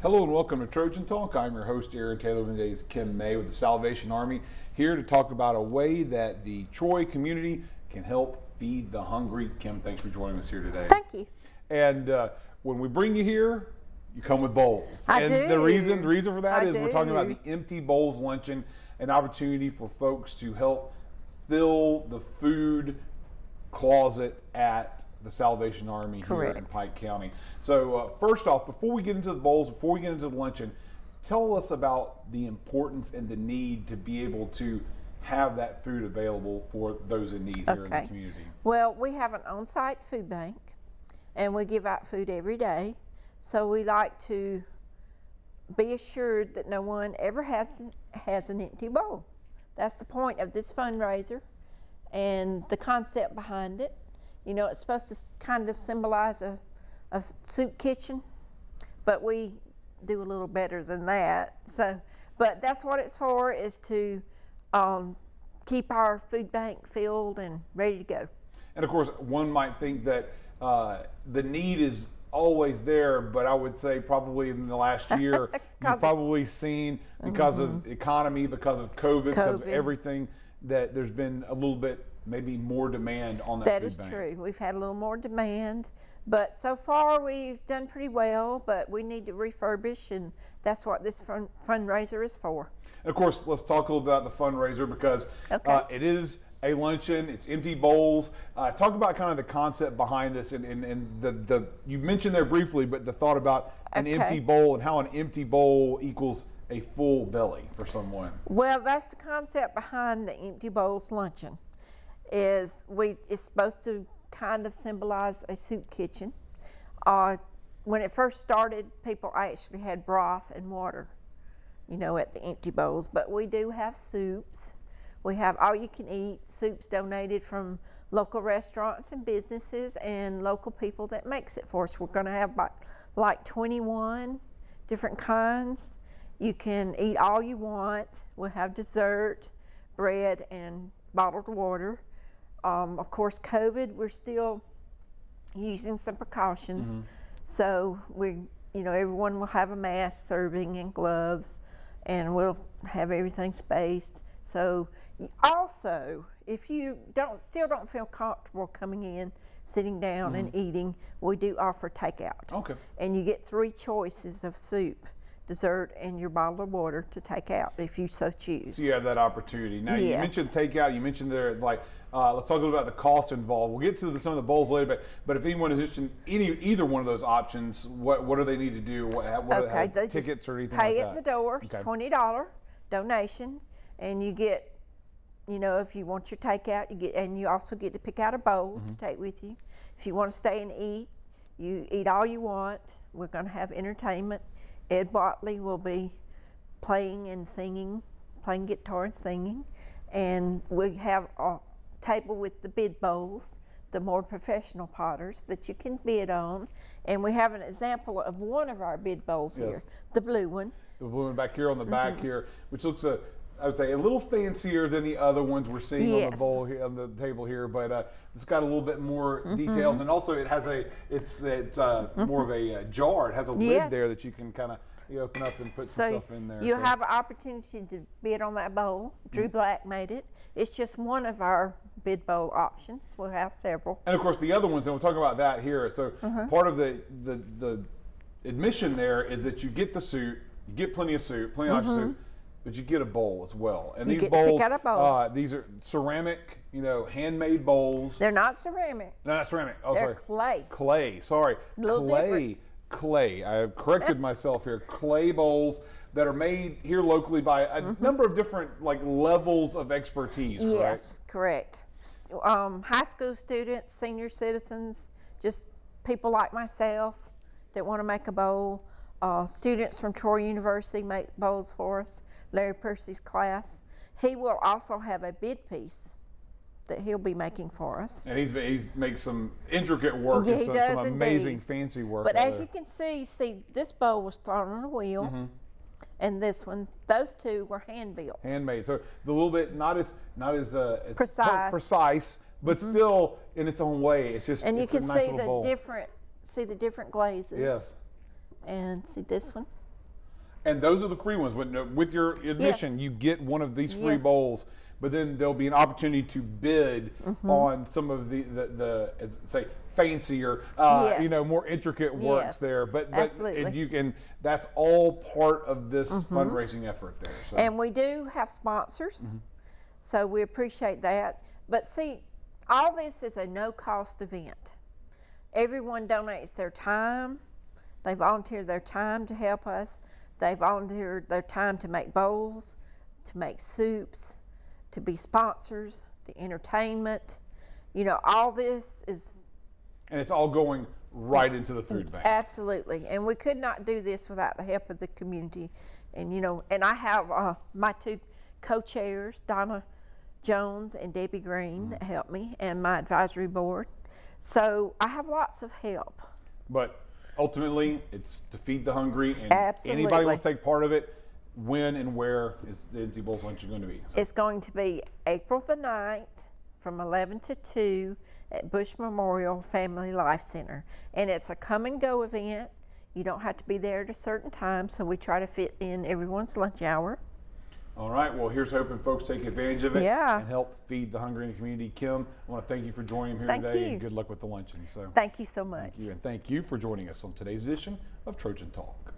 Hello and welcome to Trojan Talk. I'm your host, Aaron Taylor. Today is Kim May with the Salvation Army, here to talk about a way that the Troy community can help feed the hungry. Kim, thanks for joining us here today. Thank you. And when we bring you here, you come with bowls. I and do. The reason for that is do. we're talking about the Empty Bowls Luncheon, an opportunity for folks to help fill the food closet at the Salvation Army Correct. here in Pike County. So first off, before we get into the bowls, before we get into the luncheon, tell us about the importance and the need to be able to have that food available for those in need here in the community. Well, we have an on-site food bank, and we give out food every day. So we like to be assured that no one ever has an empty bowl. That's the point of this fundraiser and the concept behind it. You know, it's supposed to kind of symbolize a soup kitchen, but we do a little better than that. So, but that's what it's for, is to keep our food bank filled and ready to go. And of course, one might think that the need is always there, but I would say probably in the last year, you've probably seen, because of the economy, because of COVID, because of everything, that there's been a little bit maybe more demand on that food bank. That is true. We've had a little more demand, but so far we've done pretty well, but we need to refurbish, and that's what this fundraiser is for. And of course, let's talk a little about the fundraiser, because it is a luncheon, it's empty bowls. Talk about kind of the concept behind this, and the you mentioned there briefly, but the thought about an empty bowl and how an empty bowl equals a full belly for someone. Well, that's the concept behind the Empty Bowls Luncheon. It's supposed to kind of symbolize a soup kitchen. When it first started, people actually had broth and water, you know, at the empty bowls. But we do have soups. We have all-you-can-eat soups donated from local restaurants and businesses and local people that makes it for us. We're going to have like 21 different kinds. You can eat all you want. We'll have dessert, bread, and bottled water. Of course, COVID, we're still using some precautions. So everyone will have a mask serving and gloves, and we'll have everything spaced. So also, if you still don't feel comfortable coming in, sitting down and eating, we do offer takeout. Okay. And you get 3 choices of soup, dessert, and your bottle of water to take out if you so choose. So you have that opportunity. Now, you mentioned takeout, you mentioned there, let's talk a little about the cost involved. We'll get to some of the bowls later, but if anyone is interested in either one of those options, what do they need to do? What are tickets or anything like that? Pay at the door, it's $20 donation, and you get, if you want your takeout, you also get to pick out a bowl to take with you. If you want to stay and eat, you eat all you want. We're going to have entertainment. Ed Botley will be playing and singing, playing guitar and singing. And we have a table with the bid bowls, the more professional potters that you can bid on. And we have an example of one of our bid bowls here, the blue one. The blue one back here on the back here, which looks, I would say, a little fancier than the other ones we're seeing on the bowl here, on the table here, but it's got a little bit more details, and also it has it's more of a jar. It has a lid there that you can kind of open up and put some stuff in there. You have an opportunity to bid on that bowl. Drew Black made it. It's just one of our bid bowl options. We'll have several. And of course, the other ones, and we'll talk about that here. So part of the admission there is that you get the soup, you get plenty of soup, plenty of soup, but you get a bowl as well. And these bowls, these are ceramic, handmade bowls. They're not ceramic. No, not ceramic. Oh, They're sorry. Clay. Sorry. Clay. I have corrected myself here. Clay bowls that are made here locally by a number of different levels of expertise. Yes, correct. High school students, senior citizens, just people like myself that want to make a bowl. Students from Troy University make bowls for us. Larry Percy's class. He will also have a bid piece that he'll be making for us. And he makes some intricate work. Yeah, he does some amazing fancy work. But as you can see, this bowl was thrown on a wheel, and this one, those two were hand built. Handmade. So the little bit not as precise, but still in its own way. It's just, and you can a nice see little bowl. the different glazes. Yes. And see this one. And those are the free ones. With your admission, Yes. you get one of these free Yes. bowls, but then there'll be an opportunity to bid on some of the say fancier, Yes. more intricate works Yes. there. But Absolutely. and you can. That's all part of this fundraising effort there. So. And we do have sponsors, so we appreciate that. But see, all this is a no-cost event. Everyone donates their time. They volunteer their time to help us. They volunteer their time to make bowls, to make soups, to be sponsors, the entertainment. All this is And it's all going right into the food bank. absolutely. And we could not do this without the help of the community. And, and I have my two co-chairs, Donna Jones and Debbie Green, that help me, and my advisory board. So I have lots of help. But ultimately, it's to feed the hungry, and Absolutely. anybody wants to take part of it. When and where is the Empty Bowls Luncheon going to be? So. It's going to be April the 9th from 11 to 2 at Bush Memorial Family Life Center. And it's a come and go event. You don't have to be there at a certain time, so we try to fit in everyone's lunch hour. All right, well, here's hoping folks take advantage of it Yeah. and help feed the hungry in the community. Kim, I want to thank you for joining me here Thank today, you. and good luck with the luncheon. So, Thank you so much. thank you, and thank you for joining us on today's edition of Trojan Talk.